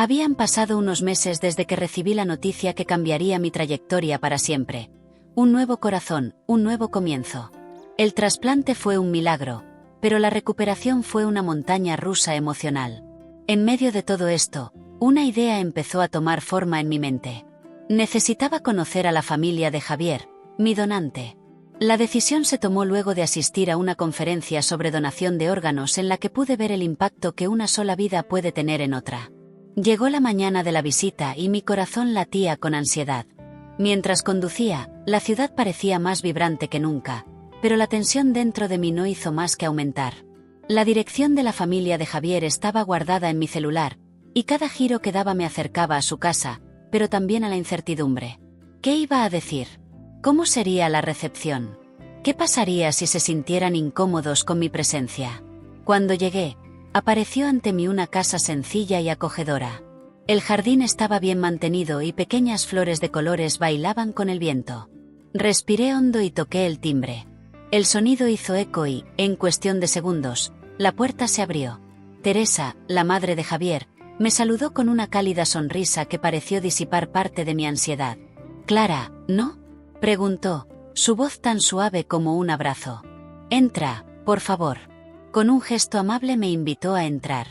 Habían pasado unos meses desde que recibí la noticia que cambiaría mi trayectoria para siempre. Un nuevo corazón, un nuevo comienzo. El trasplante fue un milagro, pero la recuperación fue una montaña rusa emocional. En medio de todo esto, una idea empezó a tomar forma en mi mente. Necesitaba conocer a la familia de Javier, mi donante. La decisión se tomó luego de asistir a una conferencia sobre donación de órganos en la que pude ver el impacto que una sola vida puede tener en otra. Llegó la mañana de la visita y mi corazón latía con ansiedad. Mientras conducía, la ciudad parecía más vibrante que nunca, pero la tensión dentro de mí no hizo más que aumentar. La dirección de la familia de Javier estaba guardada en mi celular, y cada giro que daba me acercaba a su casa, pero también a la incertidumbre. ¿Qué iba a decir? ¿Cómo sería la recepción? ¿Qué pasaría si se sintieran incómodos con mi presencia? Cuando llegué, apareció ante mí una casa sencilla y acogedora. El jardín estaba bien mantenido y pequeñas flores de colores bailaban con el viento. Respiré hondo y toqué el timbre. El sonido hizo eco y, en cuestión de segundos, la puerta se abrió. Teresa, la madre de Javier, me saludó con una cálida sonrisa que pareció disipar parte de mi ansiedad. «Clara, ¿no?», preguntó, su voz tan suave como un abrazo. «Entra, por favor». Con un gesto amable me invitó a entrar.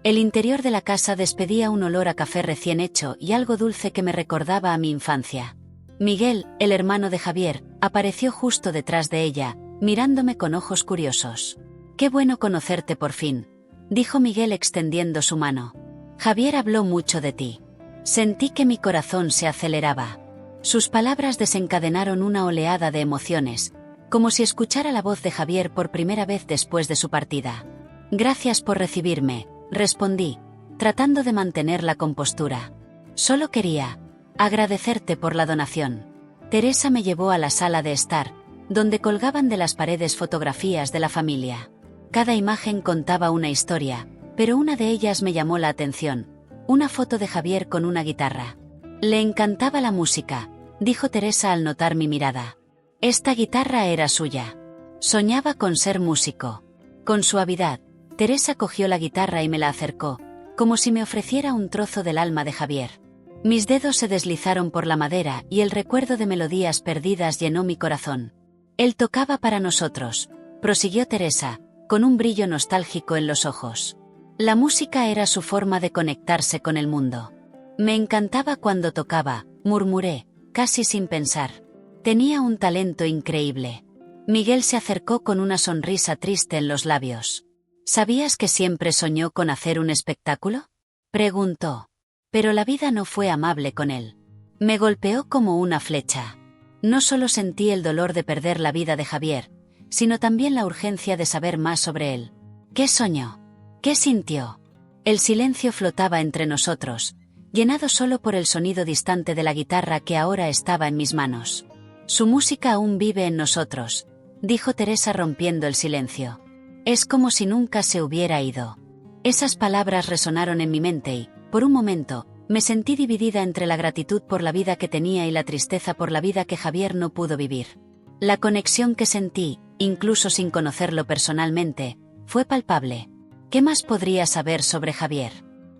El interior de la casa despedía un olor a café recién hecho y algo dulce que me recordaba a mi infancia. Miguel, el hermano de Javier, apareció justo detrás de ella, mirándome con ojos curiosos. «Qué bueno conocerte por fin», dijo Miguel extendiendo su mano. «Javier habló mucho de ti». Sentí que mi corazón se aceleraba. Sus palabras desencadenaron una oleada de emociones, como si escuchara la voz de Javier por primera vez después de su partida. «Gracias por recibirme», respondí, tratando de mantener la compostura. «Solo quería agradecerte por la donación». Teresa me llevó a la sala de estar, donde colgaban de las paredes fotografías de la familia. Cada imagen contaba una historia, pero una de ellas me llamó la atención: una foto de Javier con una guitarra. «Le encantaba la música», dijo Teresa al notar mi mirada. Esta guitarra era suya. Soñaba con ser músico. Con suavidad, Teresa cogió la guitarra y me la acercó, como si me ofreciera un trozo del alma de Javier. Mis dedos se deslizaron por la madera y el recuerdo de melodías perdidas llenó mi corazón. «Él tocaba para nosotros», prosiguió Teresa, con un brillo nostálgico en los ojos. La música era su forma de conectarse con el mundo. «Me encantaba cuando tocaba», murmuré, casi sin pensar. Tenía un talento increíble. Miguel se acercó con una sonrisa triste en los labios. «¿Sabías que siempre soñó con hacer un espectáculo?», preguntó. Pero la vida no fue amable con él. Me golpeó como una flecha. No solo sentí el dolor de perder la vida de Javier, sino también la urgencia de saber más sobre él. ¿Qué soñó? ¿Qué sintió? El silencio flotaba entre nosotros, llenado solo por el sonido distante de la guitarra que ahora estaba en mis manos. «Su música aún vive en nosotros», dijo Teresa rompiendo el silencio. «Es como si nunca se hubiera ido». Esas palabras resonaron en mi mente y, por un momento, me sentí dividida entre la gratitud por la vida que tenía y la tristeza por la vida que Javier no pudo vivir. La conexión que sentí, incluso sin conocerlo personalmente, fue palpable. ¿Qué más podría saber sobre Javier?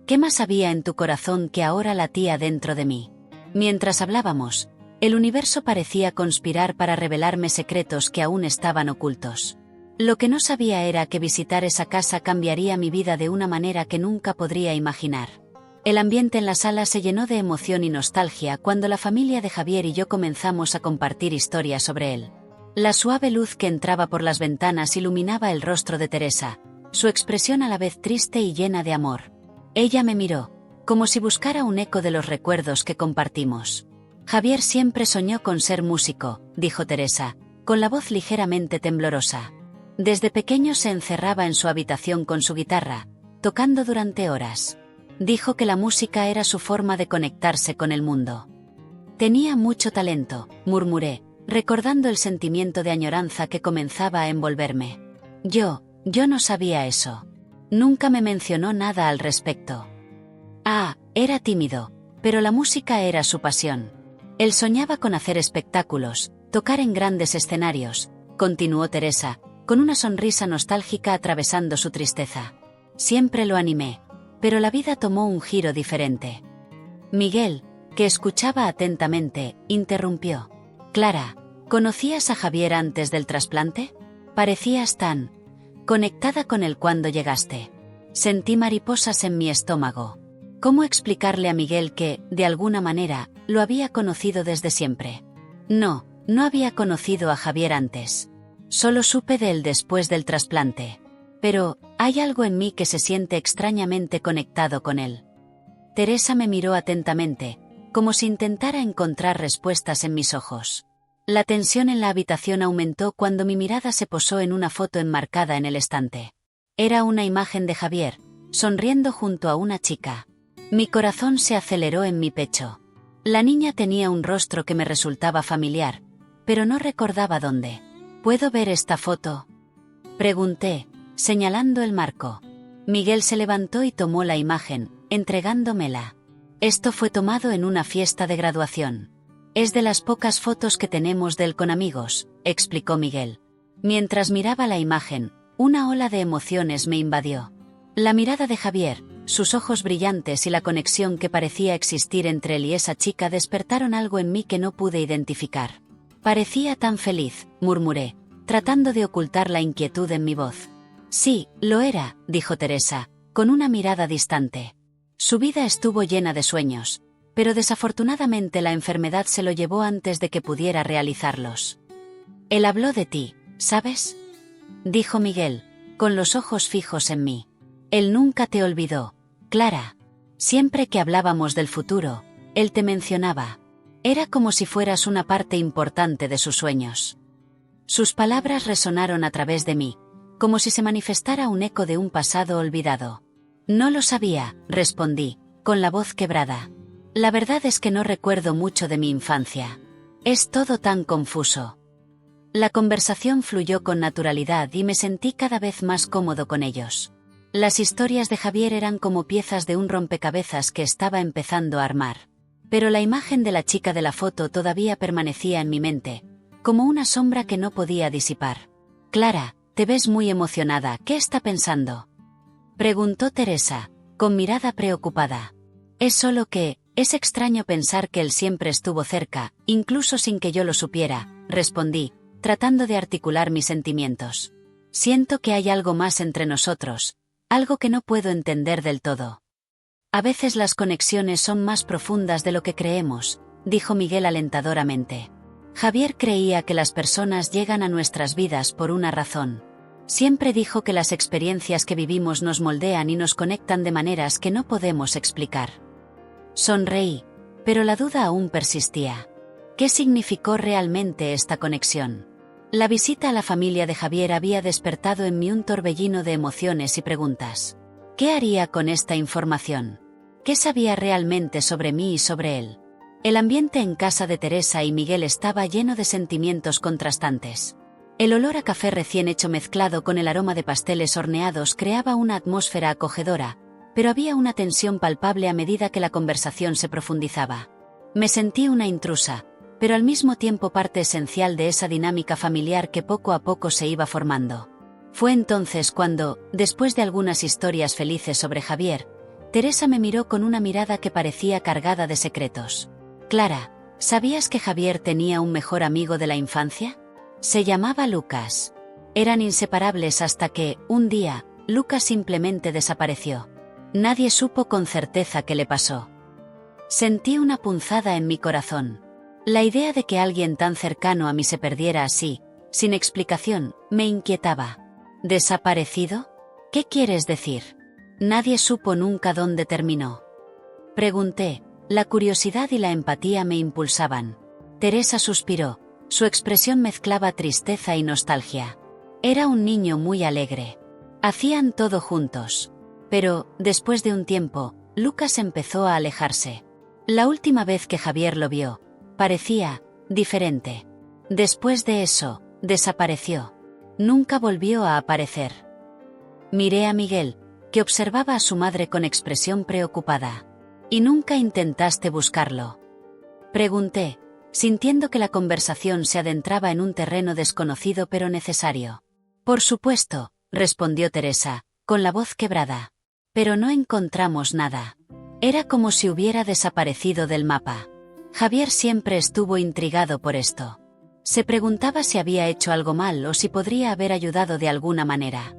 ¿Qué más había en tu corazón que ahora latía dentro de mí? Mientras hablábamos, el universo parecía conspirar para revelarme secretos que aún estaban ocultos. Lo que no sabía era que visitar esa casa cambiaría mi vida de una manera que nunca podría imaginar. El ambiente en la sala se llenó de emoción y nostalgia cuando la familia de Javier y yo comenzamos a compartir historias sobre él. La suave luz que entraba por las ventanas iluminaba el rostro de Teresa, su expresión a la vez triste y llena de amor. Ella me miró, como si buscara un eco de los recuerdos que compartimos. «Javier siempre soñó con ser músico», dijo Teresa, con la voz ligeramente temblorosa. Desde pequeño se encerraba en su habitación con su guitarra, tocando durante horas. Dijo que la música era su forma de conectarse con el mundo. «Tenía mucho talento», murmuré, recordando el sentimiento de añoranza que comenzaba a envolverme. Yo no sabía eso. Nunca me mencionó nada al respecto. Era tímido, pero la música era su pasión. Él soñaba con hacer espectáculos, tocar en grandes escenarios», continuó Teresa, con una sonrisa nostálgica atravesando su tristeza. «Siempre lo animé. pero la vida tomó un giro diferente. Miguel, que escuchaba atentamente, interrumpió. Clara, ¿conocías a Javier antes del trasplante? Parecías tan conectada con él cuando llegaste. Sentí mariposas en mi estómago. ¿Cómo explicarle a Miguel que, de alguna manera, lo había conocido desde siempre? No había conocido a Javier antes. Solo supe de él después del trasplante. Pero, hay algo en mí que se siente extrañamente conectado con él. Teresa me miró atentamente, como si intentara encontrar respuestas en mis ojos. La tensión en la habitación aumentó cuando mi mirada se posó en una foto enmarcada en el estante. Era una imagen de Javier, sonriendo junto a una chica. Mi corazón se aceleró en mi pecho. La niña tenía un rostro que me resultaba familiar, pero no recordaba dónde. ¿Puedo ver esta foto?, pregunté, señalando el marco. Miguel se levantó y tomó la imagen, entregándomela. Esto fue tomado en una fiesta de graduación. Es de las pocas fotos que tenemos de él con amigos, explicó Miguel. Mientras miraba la imagen, una ola de emociones me invadió. La mirada de Javier, sus ojos brillantes y la conexión que parecía existir entre él y esa chica despertaron algo en mí que no pude identificar. Parecía tan feliz, murmuré, tratando de ocultar la inquietud en mi voz. Sí, lo era, dijo Teresa, con una mirada distante. Su vida estuvo llena de sueños, pero desafortunadamente la enfermedad se lo llevó antes de que pudiera realizarlos. Él habló de ti, ¿sabes?, dijo Miguel, con los ojos fijos en mí. Él nunca te olvidó, Clara. Siempre que hablábamos del futuro, él te mencionaba. Era como si fueras una parte importante de sus sueños. Sus palabras resonaron a través de mí, como si se manifestara un eco de un pasado olvidado. No lo sabía, respondí, con la voz quebrada. La verdad es que no recuerdo mucho de mi infancia. Es todo tan confuso. La conversación fluyó con naturalidad y me sentí cada vez más cómodo con ellos. Las historias de Javier eran como piezas de un rompecabezas que estaba empezando a armar. Pero la imagen de la chica de la foto todavía permanecía en mi mente, como una sombra que no podía disipar. Clara, te ves muy emocionada, ¿qué está pensando?, preguntó Teresa, con mirada preocupada. Es solo que, es extraño pensar que él siempre estuvo cerca, incluso sin que yo lo supiera, respondí, tratando de articular mis sentimientos. Siento que hay algo más entre nosotros, algo que no puedo entender del todo. A veces las conexiones son más profundas de lo que creemos, dijo Miguel alentadoramente. Javier creía que las personas llegan a nuestras vidas por una razón. Siempre dijo que las experiencias que vivimos nos moldean y nos conectan de maneras que no podemos explicar. Sonreí, pero la duda aún persistía. ¿Qué significó realmente esta conexión? La visita a la familia de Javier había despertado en mí un torbellino de emociones y preguntas. ¿Qué haría con esta información? ¿Qué sabía realmente sobre mí y sobre él? El ambiente en casa de Teresa y Miguel estaba lleno de sentimientos contrastantes. El olor a café recién hecho mezclado con el aroma de pasteles horneados creaba una atmósfera acogedora, pero había una tensión palpable a medida que la conversación se profundizaba. Me sentí una intrusa, pero al mismo tiempo parte esencial de esa dinámica familiar que poco a poco se iba formando. Fue entonces cuando, después de algunas historias felices sobre Javier, Teresa me miró con una mirada que parecía cargada de secretos. Clara, ¿sabías que Javier tenía un mejor amigo de la infancia? Se llamaba Lucas. Eran inseparables hasta que, un día, Lucas simplemente desapareció. Nadie supo con certeza qué le pasó. Sentí una punzada en mi corazón. La idea de que alguien tan cercano a mí se perdiera así, sin explicación, me inquietaba. ¿Desaparecido? ¿Qué quieres decir? Nadie supo nunca dónde terminó. Pregunté, la curiosidad y la empatía me impulsaban. Teresa suspiró, su expresión mezclaba tristeza y nostalgia. Era un niño muy alegre. Hacían todo juntos. Pero, después de un tiempo, Lucas empezó a alejarse. La última vez que Javier lo vio, parecía diferente. Después de eso, desapareció. Nunca volvió a aparecer. Miré a Miguel, que observaba a su madre con expresión preocupada. ¿Y nunca intentaste buscarlo?, pregunté, sintiendo que la conversación se adentraba en un terreno desconocido pero necesario. Por supuesto, respondió Teresa, con la voz quebrada. Pero no encontramos nada. Era como si hubiera desaparecido del mapa. Javier siempre estuvo intrigado por esto. Se preguntaba si había hecho algo mal o si podría haber ayudado de alguna manera.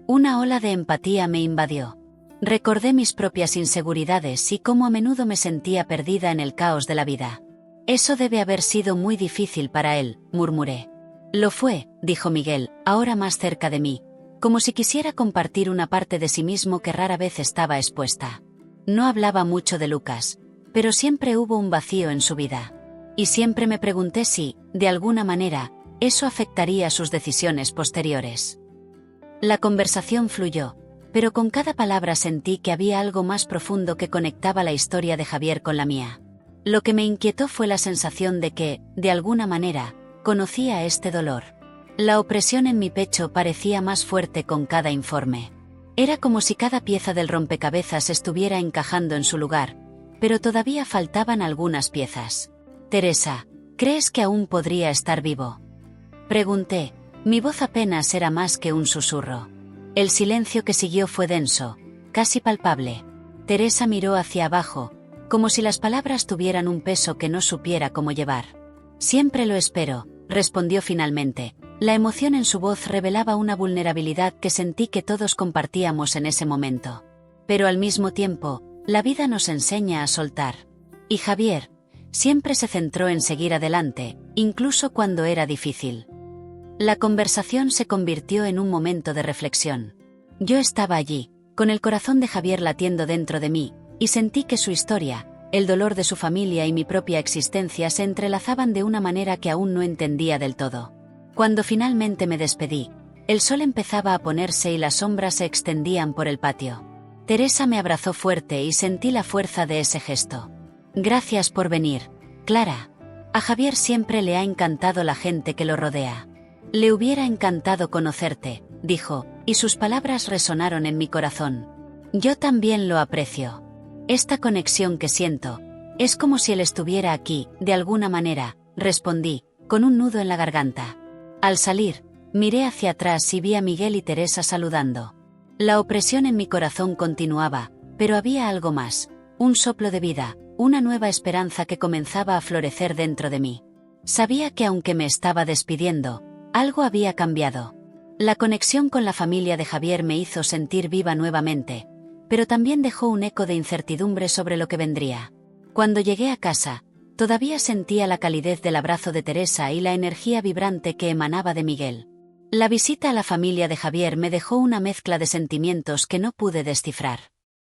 Una ola de empatía me invadió. Recordé mis propias inseguridades y cómo a menudo me sentía perdida en el caos de la vida. Eso debe haber sido muy difícil para él, murmuré. Lo fue, dijo Miguel, ahora más cerca de mí, como si quisiera compartir una parte de sí mismo que rara vez estaba expuesta. No hablaba mucho de Lucas, pero siempre hubo un vacío en su vida. Y siempre me pregunté si, de alguna manera, eso afectaría sus decisiones posteriores. La conversación fluyó, pero con cada palabra sentí que había algo más profundo que conectaba la historia de Javier con la mía. Lo que me inquietó fue la sensación de que, de alguna manera, conocía este dolor. La opresión en mi pecho parecía más fuerte con cada informe. Era como si cada pieza del rompecabezas estuviera encajando en su lugar, pero todavía faltaban algunas piezas. Teresa, ¿crees que aún podría estar vivo? Pregunté. Mi voz apenas era más que un susurro. El silencio que siguió fue denso, casi palpable. Teresa miró hacia abajo, como si las palabras tuvieran un peso que no supiera cómo llevar. Siempre lo espero, respondió finalmente. La emoción en su voz revelaba una vulnerabilidad que sentí que todos compartíamos en ese momento. Pero al mismo tiempo, la vida nos enseña a soltar. Y Javier siempre se centró en seguir adelante, incluso cuando era difícil. La conversación se convirtió en un momento de reflexión. Yo estaba allí, con el corazón de Javier latiendo dentro de mí, y sentí que su historia, el dolor de su familia y mi propia existencia se entrelazaban de una manera que aún no entendía del todo. Cuando finalmente me despedí, el sol empezaba a ponerse y las sombras se extendían por el patio. Teresa me abrazó fuerte y sentí la fuerza de ese gesto. Gracias por venir, Clara. A Javier siempre le ha encantado la gente que lo rodea. Le hubiera encantado conocerte, dijo, y sus palabras resonaron en mi corazón. Yo también lo aprecio. Esta conexión que siento, es como si él estuviera aquí, de alguna manera, respondí, con un nudo en la garganta. Al salir, miré hacia atrás y vi a Miguel y Teresa saludando. La opresión en mi corazón continuaba, pero había algo más, un soplo de vida, una nueva esperanza que comenzaba a florecer dentro de mí. Sabía que aunque me estaba despidiendo, algo había cambiado. La conexión con la familia de Javier me hizo sentir viva nuevamente, pero también dejó un eco de incertidumbre sobre lo que vendría. Cuando llegué a casa, todavía sentía la calidez del abrazo de Teresa y la energía vibrante que emanaba de Miguel. La visita a la familia de Javier me dejó una mezcla de sentimientos que no pude descifrar.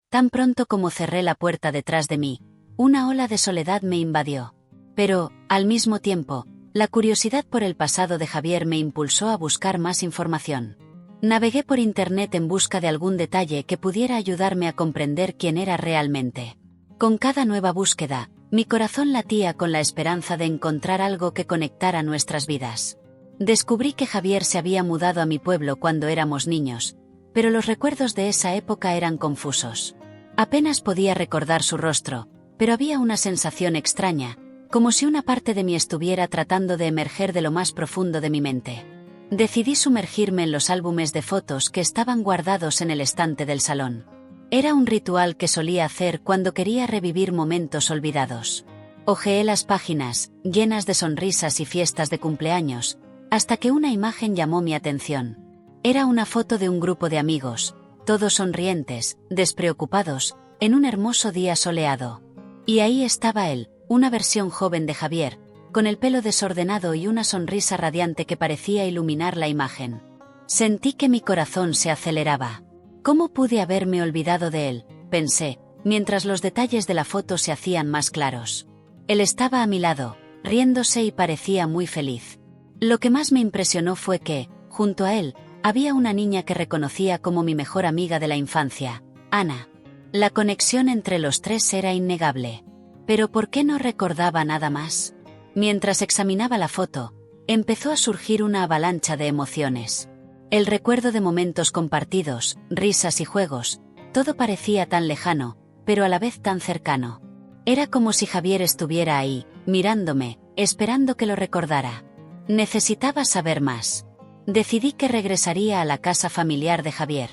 Tan pronto como cerré la puerta detrás de mí, una ola de soledad me invadió. Pero, al mismo tiempo, la curiosidad por el pasado de Javier me impulsó a buscar más información. Navegué por internet en busca de algún detalle que pudiera ayudarme a comprender quién era realmente. Con cada nueva búsqueda, mi corazón latía con la esperanza de encontrar algo que conectara nuestras vidas. Descubrí que Javier se había mudado a mi pueblo cuando éramos niños, pero los recuerdos de esa época eran confusos. Apenas podía recordar su rostro, pero había una sensación extraña, como si una parte de mí estuviera tratando de emerger de lo más profundo de mi mente. Decidí sumergirme en los álbumes de fotos que estaban guardados en el estante del salón. Era un ritual que solía hacer cuando quería revivir momentos olvidados. Hojeé las páginas, llenas de sonrisas y fiestas de cumpleaños, hasta que una imagen llamó mi atención. Era una foto de un grupo de amigos, todos sonrientes, despreocupados, en un hermoso día soleado. Y ahí estaba él, una versión joven de Javier, con el pelo desordenado y una sonrisa radiante que parecía iluminar la imagen. Sentí que mi corazón se aceleraba. ¿Cómo pude haberme olvidado de él?, pensé, mientras los detalles de la foto se hacían más claros. Él estaba a mi lado, riéndose y parecía muy feliz. Lo que más me impresionó fue que, junto a él, había una niña que reconocía como mi mejor amiga de la infancia, Ana. La conexión entre los tres era innegable. Pero ¿por qué no recordaba nada más? Mientras examinaba la foto, empezó a surgir una avalancha de emociones. El recuerdo de momentos compartidos, risas y juegos, todo parecía tan lejano, pero a la vez tan cercano. Era como si Javier estuviera ahí, mirándome, esperando que lo recordara. Necesitaba saber más. Decidí que regresaría a la casa familiar de Javier.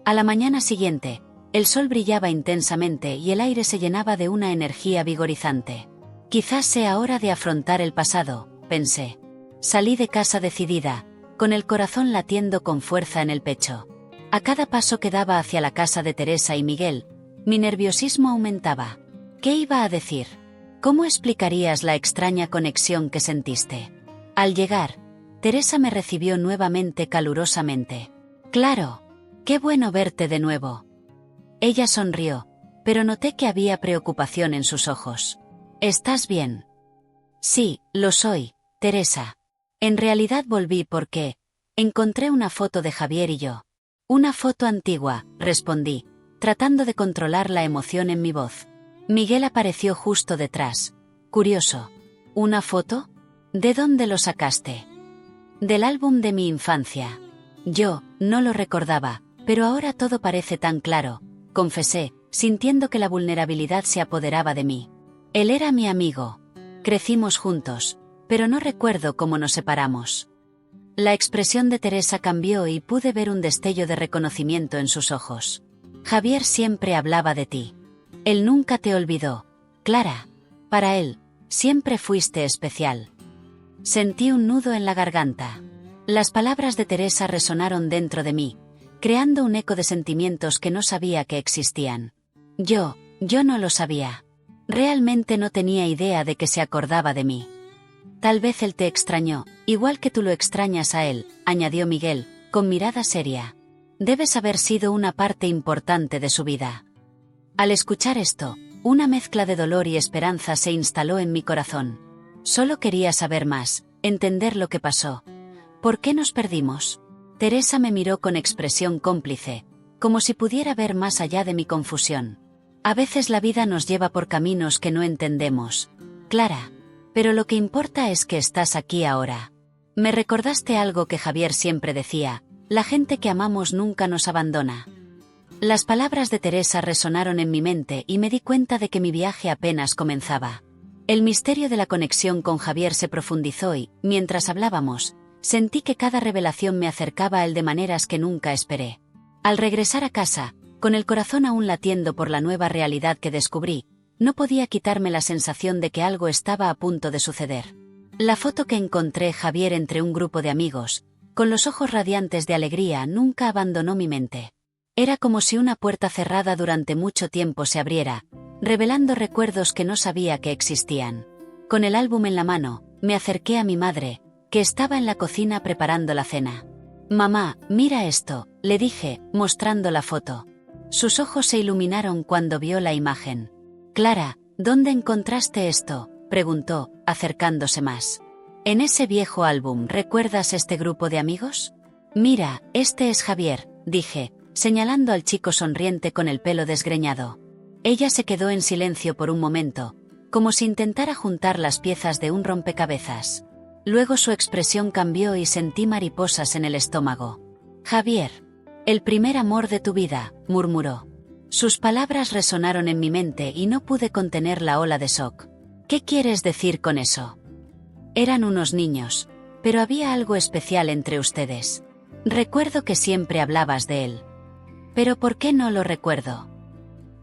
A la mañana siguiente, El sol brillaba intensamente y el aire se llenaba de una energía vigorizante. Quizás sea hora de afrontar el pasado, pensé. Salí de casa decidida, con el corazón latiendo con fuerza en el pecho. A cada paso que daba hacia la casa de Teresa y Miguel, mi nerviosismo aumentaba. ¿Qué iba a decir? ¿Cómo explicarías la extraña conexión que sentiste? Al llegar, Teresa me recibió nuevamente calurosamente. «Claro, qué bueno verte de nuevo». Ella sonrió, pero noté que había preocupación en sus ojos. «¿Estás bien?» «Sí, lo soy, Teresa. En realidad volví porque encontré una foto de Javier y yo». «Una foto antigua», respondí, tratando de controlar la emoción en mi voz. Miguel apareció justo detrás, curioso. «¿Una foto? ¿De dónde lo sacaste?» «Del álbum de mi infancia». Yo no lo recordaba, pero ahora todo parece tan claro, confesé, sintiendo que la vulnerabilidad se apoderaba de mí. Él era mi amigo. Crecimos juntos, pero no recuerdo cómo nos separamos. La expresión de Teresa cambió y pude ver un destello de reconocimiento en sus ojos. «Javier siempre hablaba de ti. Él nunca te olvidó, Clara. Para él, siempre fuiste especial». Sentí un nudo en la garganta. Las palabras de Teresa resonaron dentro de mí, creando un eco de sentimientos que no sabía que existían. Yo no lo sabía. Realmente no tenía idea de que se acordaba de mí. «Tal vez él te extrañó, igual que tú lo extrañas a él», añadió Miguel, con mirada seria. «Debes haber sido una parte importante de su vida». Al escuchar esto, una mezcla de dolor y esperanza se instaló en mi corazón. Solo quería saber más, entender lo que pasó. ¿Por qué nos perdimos? Teresa me miró con expresión cómplice, como si pudiera ver más allá de mi confusión. «A veces la vida nos lleva por caminos que no entendemos, Clara. Pero lo que importa es que estás aquí ahora. Me recordaste algo que Javier siempre decía: la gente que amamos nunca nos abandona». Las palabras de Teresa resonaron en mi mente y me di cuenta de que mi viaje apenas comenzaba. El misterio de la conexión con Javier se profundizó y, mientras hablábamos, sentí que cada revelación me acercaba a él de maneras que nunca esperé. Al regresar a casa, con el corazón aún latiendo por la nueva realidad que descubrí, no podía quitarme la sensación de que algo estaba a punto de suceder. La foto que encontré Javier entre un grupo de amigos, con los ojos radiantes de alegría, nunca abandonó mi mente. Era como si una puerta cerrada durante mucho tiempo se abriera, revelando recuerdos que no sabía que existían. Con el álbum en la mano, me acerqué a mi madre, que estaba en la cocina preparando la cena. «Mamá, mira esto», le dije, mostrando la foto. Sus ojos se iluminaron cuando vio la imagen. «Clara, ¿dónde encontraste esto?», preguntó, acercándose más. «En ese viejo álbum, ¿recuerdas este grupo de amigos?». «Mira, este es Javier», dije, señalando al chico sonriente con el pelo desgreñado. Ella se quedó en silencio por un momento, como si intentara juntar las piezas de un rompecabezas. Luego su expresión cambió y sentí mariposas en el estómago. «Javier, el primer amor de tu vida», murmuró. Sus palabras resonaron en mi mente y no pude contener la ola de shock. «¿Qué quieres decir con eso?». «Eran unos niños, pero había algo especial entre ustedes. Recuerdo que siempre hablabas de él». «¿Pero por qué no lo recuerdo?».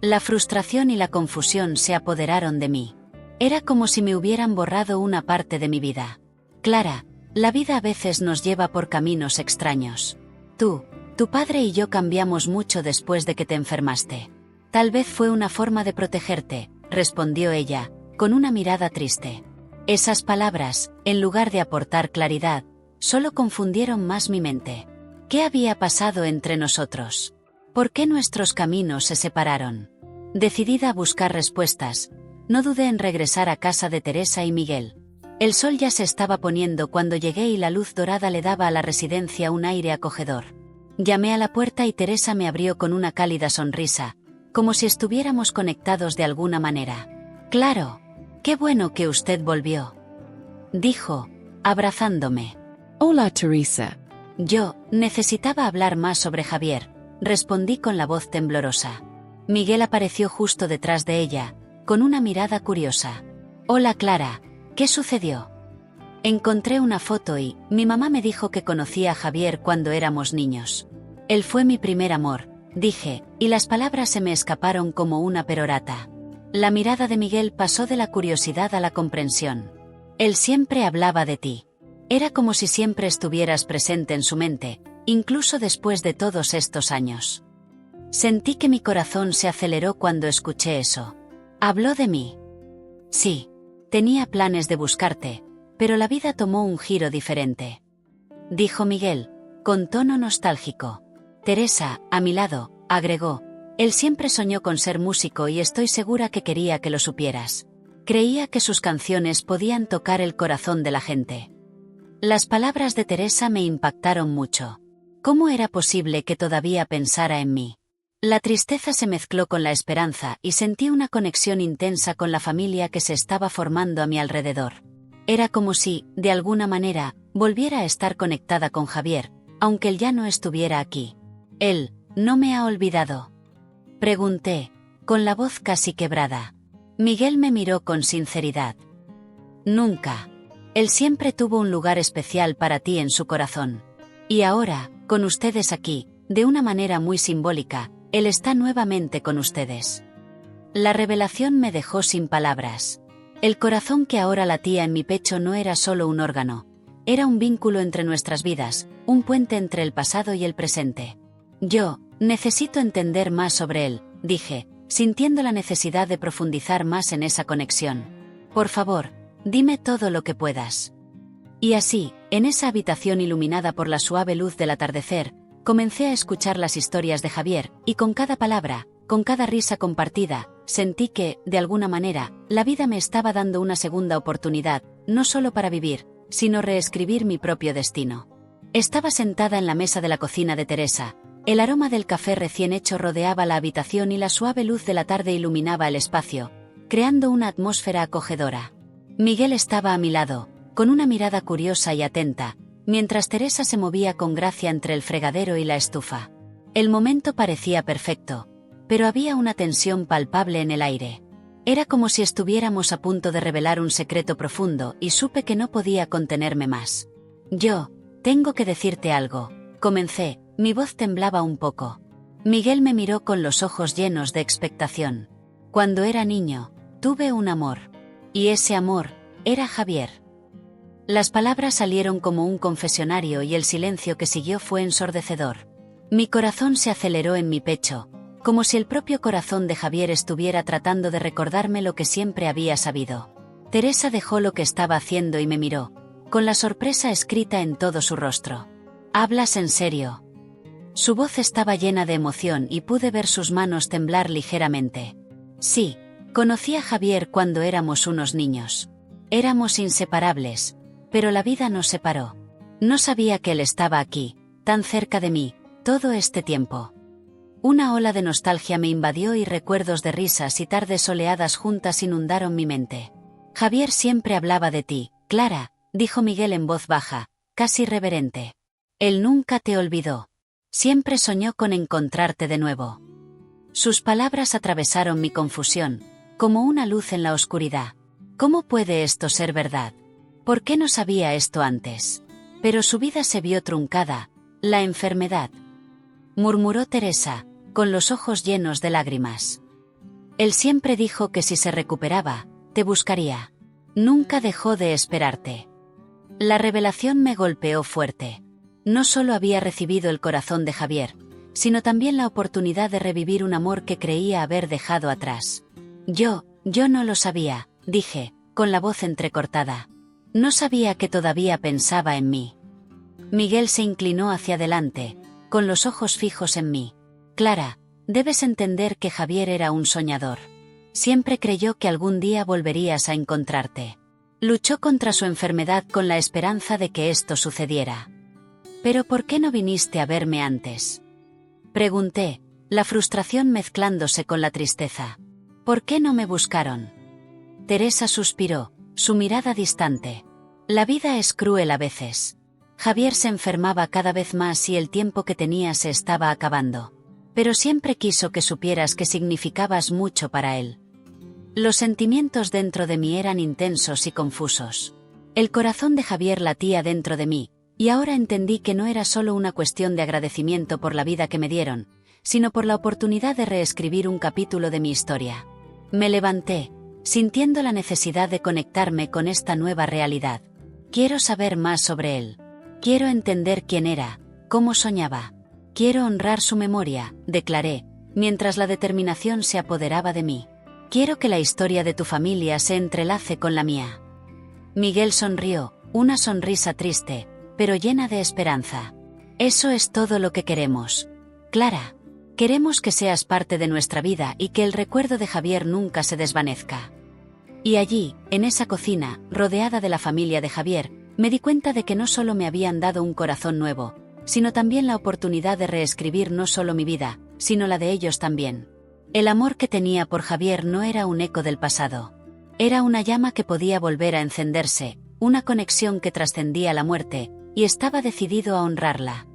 La frustración y la confusión se apoderaron de mí. Era como si me hubieran borrado una parte de mi vida. «Clara, la vida a veces nos lleva por caminos extraños. Tu padre y yo cambiamos mucho después de que te enfermaste. Tal vez fue una forma de protegerte», respondió ella, con una mirada triste. Esas palabras, en lugar de aportar claridad, solo confundieron más mi mente. ¿Qué había pasado entre nosotros? ¿Por qué nuestros caminos se separaron? Decidida a buscar respuestas, no dudé en regresar a casa de Teresa y Miguel. El sol ya se estaba poniendo cuando llegué y la luz dorada le daba a la residencia un aire acogedor. Llamé a la puerta y Teresa me abrió con una cálida sonrisa, como si estuviéramos conectados de alguna manera. «Claro, qué bueno que usted volvió», dijo, abrazándome. Hola, Teresa. Yo necesitaba hablar más sobre Javier, respondí con la voz temblorosa. Miguel apareció justo detrás de ella, con una mirada curiosa. «Hola, Clara, ¿qué sucedió?». «Encontré una foto y mi mamá me dijo que conocía a Javier cuando éramos niños. Él fue mi primer amor», dije, y las palabras se me escaparon como una perorata. La mirada de Miguel pasó de la curiosidad a la comprensión. Él siempre hablaba de ti. Era como si siempre estuvieras presente en su mente, incluso después de todos estos años. Sentí que mi corazón se aceleró cuando escuché eso. Habló de mí. Sí, tenía planes de buscarte, pero la vida tomó un giro diferente. Dijo Miguel, con tono nostálgico. Teresa, a mi lado, agregó, él siempre soñó con ser músico y estoy segura que quería que lo supieras. Creía que sus canciones podían tocar el corazón de la gente. Las palabras de Teresa me impactaron mucho. ¿Cómo era posible que todavía pensara en mí? La tristeza se mezcló con la esperanza y sentí una conexión intensa con la familia que se estaba formando a mi alrededor. Era como si, de alguna manera, volviera a estar conectada con Javier, aunque él ya no estuviera aquí. Él, ¿no me ha olvidado? Pregunté, con la voz casi quebrada. Miguel me miró con sinceridad. Nunca. Él siempre tuvo un lugar especial para ti en su corazón. Y ahora, con ustedes aquí, de una manera muy simbólica, él está nuevamente con ustedes. La revelación me dejó sin palabras. El corazón que ahora latía en mi pecho no era solo un órgano, era un vínculo entre nuestras vidas, un puente entre el pasado y el presente. Yo, necesito entender más sobre él, dije, sintiendo la necesidad de profundizar más en esa conexión. Por favor, dime todo lo que puedas. Y así, en esa habitación iluminada por la suave luz del atardecer, comencé a escuchar las historias de Javier, y con cada palabra, con cada risa compartida, sentí que, de alguna manera, la vida me estaba dando una segunda oportunidad, no solo para vivir, sino reescribir mi propio destino. Estaba sentada en la mesa de la cocina de Teresa, el aroma del café recién hecho rodeaba la habitación y la suave luz de la tarde iluminaba el espacio, creando una atmósfera acogedora. Miguel estaba a mi lado, con una mirada curiosa y atenta, mientras Teresa se movía con gracia entre el fregadero y la estufa. El momento parecía perfecto, pero había una tensión palpable en el aire. Era como si estuviéramos a punto de revelar un secreto profundo y supe que no podía contenerme más. Tengo que decirte algo, comencé, mi voz temblaba un poco. Miguel me miró con los ojos llenos de expectación. Cuando era niño, tuve un amor. Y ese amor, era Javier. Las palabras salieron como un confesionario y el silencio que siguió fue ensordecedor. Mi corazón se aceleró en mi pecho, como si el propio corazón de Javier estuviera tratando de recordarme lo que siempre había sabido. Teresa dejó lo que estaba haciendo y me miró, con la sorpresa escrita en todo su rostro. ¿Hablas en serio? Su voz estaba llena de emoción y pude ver sus manos temblar ligeramente. Sí, conocí a Javier cuando éramos unos niños. Éramos inseparables. Pero la vida nos separó. No sabía que él estaba aquí, tan cerca de mí, todo este tiempo. Una ola de nostalgia me invadió y recuerdos de risas y tardes soleadas juntas inundaron mi mente. Javier siempre hablaba de ti, Clara, dijo Miguel en voz baja, casi reverente. Él nunca te olvidó. Siempre soñó con encontrarte de nuevo. Sus palabras atravesaron mi confusión, como una luz en la oscuridad. ¿Cómo puede esto ser verdad? ¿Por qué no sabía esto antes? Pero su vida se vio truncada, la enfermedad. Murmuró Teresa, con los ojos llenos de lágrimas. Él siempre dijo que si se recuperaba, te buscaría. Nunca dejó de esperarte. La revelación me golpeó fuerte. No solo había recibido el corazón de Javier, sino también la oportunidad de revivir un amor que creía haber dejado atrás. Yo no lo sabía, dije, con la voz entrecortada. No sabía que todavía pensaba en mí. Miguel se inclinó hacia adelante, con los ojos fijos en mí. Clara, debes entender que Javier era un soñador. Siempre creyó que algún día volverías a encontrarte. Luchó contra su enfermedad con la esperanza de que esto sucediera. ¿Pero por qué no viniste a verme antes? Pregunté, la frustración mezclándose con la tristeza. ¿Por qué no me buscaron? Teresa suspiró, su mirada distante. La vida es cruel a veces. Javier se enfermaba cada vez más y el tiempo que tenía se estaba acabando. Pero siempre quiso que supieras que significabas mucho para él. Los sentimientos dentro de mí eran intensos y confusos. El corazón de Javier latía dentro de mí, y ahora entendí que no era solo una cuestión de agradecimiento por la vida que me dieron, sino por la oportunidad de reescribir un capítulo de mi historia. Me levanté, sintiendo la necesidad de conectarme con esta nueva realidad. Quiero saber más sobre él. Quiero entender quién era, cómo soñaba. Quiero honrar su memoria, declaré, mientras la determinación se apoderaba de mí. Quiero que la historia de tu familia se entrelace con la mía. Miguel sonrió, una sonrisa triste, pero llena de esperanza. Eso es todo lo que queremos. Clara. Queremos que seas parte de nuestra vida y que el recuerdo de Javier nunca se desvanezca. Y allí, en esa cocina, rodeada de la familia de Javier, me di cuenta de que no solo me habían dado un corazón nuevo, sino también la oportunidad de reescribir no solo mi vida, sino la de ellos también. El amor que tenía por Javier no era un eco del pasado. Era una llama que podía volver a encenderse, una conexión que trascendía la muerte, y estaba decidido a honrarla.